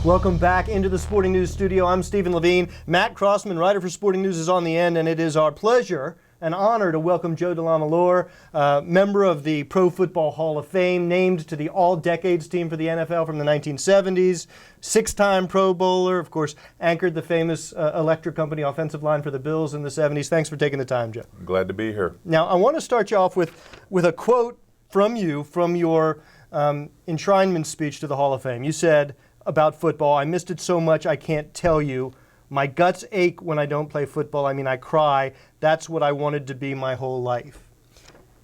Welcome back into the Sporting News studio. I'm Stephen Levine. Matt Crossman, writer for Sporting News, is on the end, and it is our pleasure and honor to welcome Joe Delamielleure, member of the Pro Football Hall of Fame, named to the All-Decades team for the NFL from the 1970s, six-time Pro Bowler, of course, anchored the famous Electric Company offensive line for the Bills in the 70s. Thanks for taking the time, Joe. Glad to be here. Now, I want to start you off with a quote from you from your enshrinement speech to the Hall of Fame. You said about football, "I missed it so much I can't tell you. My guts ache when I don't play football. I mean, I cry. That's what I wanted to be my whole life."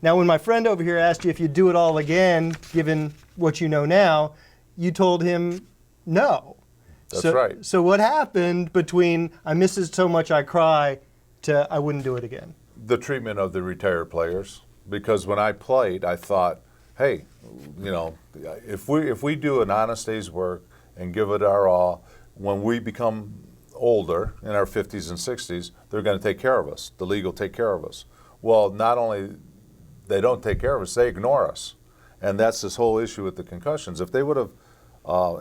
Now, when my friend over here asked you if you'd do it all again, given what you know now, you told him no. That's right. So what happened between "I miss it so much I cry" to "I wouldn't do it again"? The treatment of the retired players. Because when I played, I thought, hey, you know, if we do an honest day's work and give it our all, when we become older, in our 50s and 60s, they're going to take care of us. The league will take care of us. Well, not only they don't take care of us, they ignore us. And that's this whole issue with the concussions. If they would have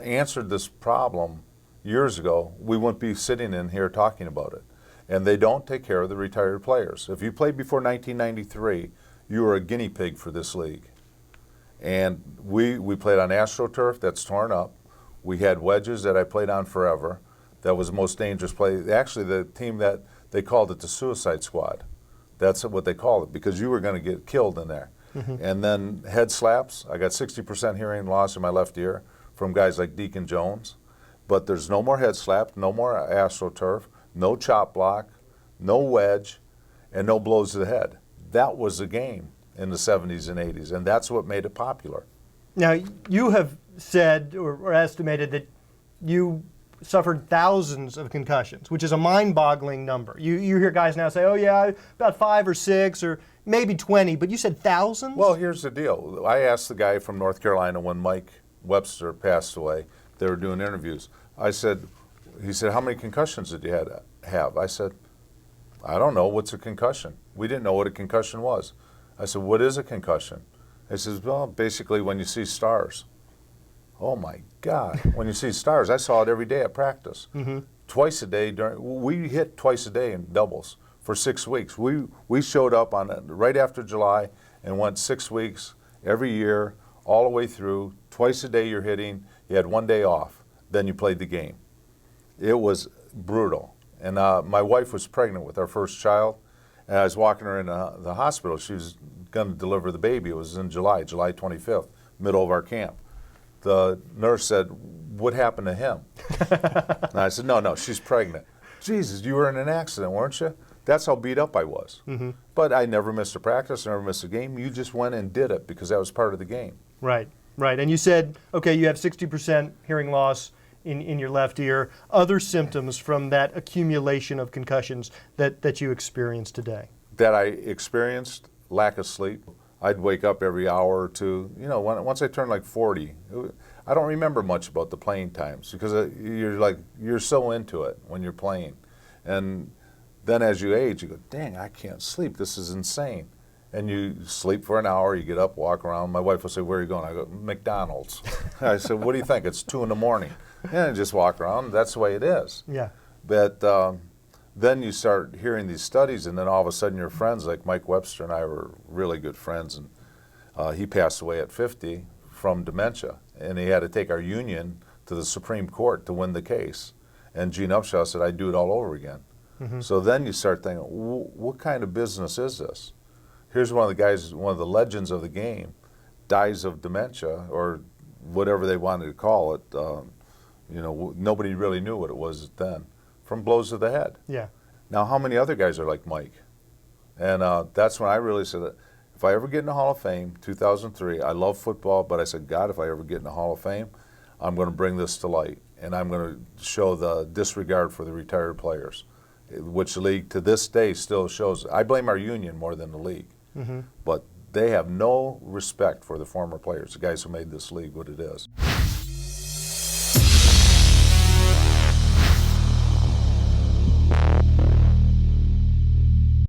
answered this problem years ago, we wouldn't be sitting in here talking about it. And they don't take care of the retired players. If you played before 1993, you were a guinea pig for this league. And we played on AstroTurf that's torn up. We had wedges that I played on forever. That was the most dangerous play. Actually, the team that they called it the Suicide Squad. That's what they called it, because you were going to get killed in there. Mm-hmm. And then head slaps. I got 60% hearing loss in my left ear from guys like Deacon Jones. But there's no more head slap, no more AstroTurf, no chop block, no wedge, and no blows to the head. That was the game in the 70s and 80s, and that's what made it popular. Now, you have said or estimated that you suffered thousands of concussions, which is a mind-boggling number. You hear guys now say, oh yeah, about 5 or 6 or maybe 20, but you said thousands? Well, here's the deal. I asked the guy from North Carolina when Mike Webster passed away, they were doing interviews. He said, how many concussions did you have? I said, I don't know, what's a concussion? We didn't know what a concussion was. I said, what is a concussion? He says, well, basically when you see stars. Oh my God, when you see stars, I saw it every day at practice. Mm-hmm. Twice a day, we hit twice a day in doubles for 6 weeks. We showed up on right after July and went 6 weeks every year, all the way through. Twice a day you're hitting, you had 1 day off, then you played the game. It was brutal. And my wife was pregnant with our first child, and I was walking her in the hospital. She was going to deliver the baby. It was in July 25th, middle of our camp. The nurse said, what happened to him? And I said, no, she's pregnant. Jesus, you were in an accident, weren't you? That's how beat up I was. Mm-hmm. But I never missed a practice, never missed a game. You just went and did it because that was part of the game. Right. And you said, okay, you have 60% hearing loss in your left ear. Other symptoms from that accumulation of concussions that you experienced today? That I experienced, lack of sleep. I'd wake up every hour or two. You know, once I turned like 40, I don't remember much about the playing times because you're so into it when you're playing. And then as you age, you go, dang, I can't sleep. This is insane. And you sleep for an hour, you get up, walk around. My wife will say, where are you going? I go, McDonald's. I said, what do you think? It's 2 in the morning. And I just walk around. That's the way it is. Yeah. But then you start hearing these studies, and then all of a sudden your friends, like Mike Webster and I were really good friends, and he passed away at 50 from dementia. And he had to take our union to the Supreme Court to win the case. And Gene Upshaw said, I'd do it all over again. Mm-hmm. So then you start thinking, what kind of business is this? Here's one of the guys, one of the legends of the game, dies of dementia, or whatever they wanted to call it. You know, nobody really knew what it was then, from blows to the head. Yeah. Now, how many other guys are like Mike? And that's when I really said, if I ever get in the Hall of Fame, 2003, I love football, but I said, God, if I ever get in the Hall of Fame, I'm going to bring this to light, and I'm going to show the disregard for the retired players, which the league to this day still shows. I blame our union more than the league. Mm-hmm. But they have no respect for the former players, the guys who made this league what it is.